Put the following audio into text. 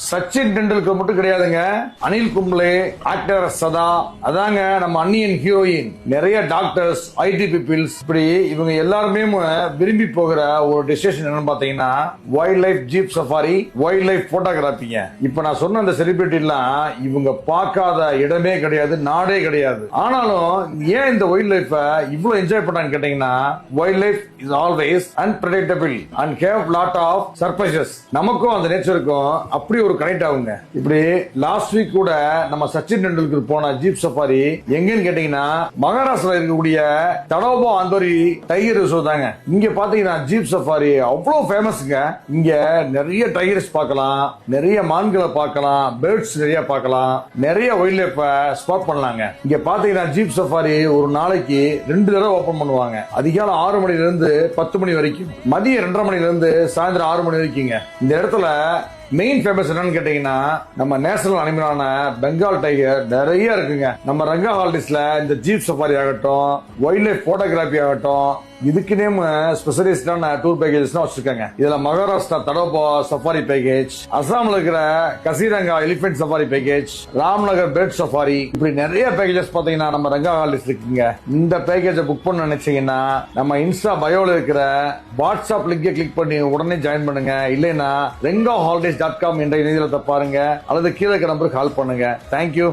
சச்சின் டெண்டுல்கர் மட்டும் கிடையாதுங்க, அனில் கும்ப்ளே, ஆக்டர் சதா, அதாங்க நம்ம அன்னியன் ஹீரோயின், நிறைய டாக்டர்ஸ், ஐடி பீப்பிள்ஸ், இப்படி இவங்க எல்லாருமே விரும்பி போகிற ஒரு டெஸ்டினேஷன் என்னன்னு பாத்தீங்கன்னா wild life jeep safari, wild life போட்டோகிராபிங்க. இப்ப நான் சொன்ன அந்த செலிபிரிட்டி எல்லாம் இவங்க பார்க்காத இடமே கிடையாது, நாடே கிடையாது. ஆனாலும் ஏன் இந்த வைல்ட் லைஃப் இவ்வளவு என்ஜாய் பண்றான்னு கேட்டீங்கன்னா, wild life is always unpredictable and have lot of surprises. நமக்கும் அந்த நேச்சருக்கும் அப்படி ஒரு கனெக்ட் ஆகுங்க. இப்படி லாஸ்ட் வீக் கூட நம்ம சச்சின் டெண்டுல்கர் போன ஜீப் சஃபாரி எங்கன்னு கேட்டீங்கன்னா மகாராஷ்டிரா இருக்கக்கூடிய தடோபா அந்தோரி டைகர் ரிசர்வ் தாங்க. இங்க பாத்தீங்கன்னா ஜீப் சஃபாரி அவ்வளவு ஃபேமஸ்ங்க. இங்க நிறைய டைகர்ஸ் பார்க்கலாம், நிறைய மான்களை பார்க்கலாம், பேர்ட்ஸ் நிறைய பார்க்கலாம், நிறைய வைல்ட் லைஃப் ஸ்பாட் பண்ணலாங்க. இங்க பாத்தீங்கன்னா ஜீப் சஃபாரி ஒரு நாளைக்கு 2 தடவை ஓபன் பண்ணுவாங்க. அதிகாலை 6 மணில இருந்து 10 மணி வரைக்கும், மதியம் 2:30 மணில இருந்து சாயந்தரம் 6 மணி வரைக்குங்க. இந்த இடத்துல மெயின் ஃபேமஸ் என்னன்னு கேட்டீங்கன்னா நம்ம நேஷனல் அனிமலான பெங்கால் டைகர் நிறைய இருக்குங்க. நம்ம ரங்கா ஹாலிடேஸ்ல இந்த ஜீப் சஃபாரி ஆகட்டும், வைல்ட் லைஃப் போட்டோகிராபி ஆகட்டும், இதுக்குன்னே ஸ்பெஷலிஸ்டான டூர் பேக்கேஜஸ் வச்சிருக்காங்க. இதுல மகாராஷ்டிரா தடோபா சஃபாரி பேக்கேஜ், அசாம்ல இருக்கிற Kaziranga elephant safari package, Ramnagar bird safari, இப்படி நிறைய பேக்கேஜஸ் பாத்தீங்கன்னா நம்ம ரங்கா ஹாலிடேஸ் இருக்குங்க. இந்த பேக்கேஜை புக் பண்ண நினைச்சீங்கன்னா நம்ம இன்ஸ்டா பயோல இருக்கிற வாட்ஸ்அப் லிங்கை கிளிக் பண்ணி உடனே ஜாயின் பண்ணுங்க. இல்லைன்னா rengaholidays.com என்ற இணையதளத்தை பாருங்க, அல்லது கீழே இருக்கிற நம்பருக்கு கால் பண்ணுங்க. தேங்க்யூ.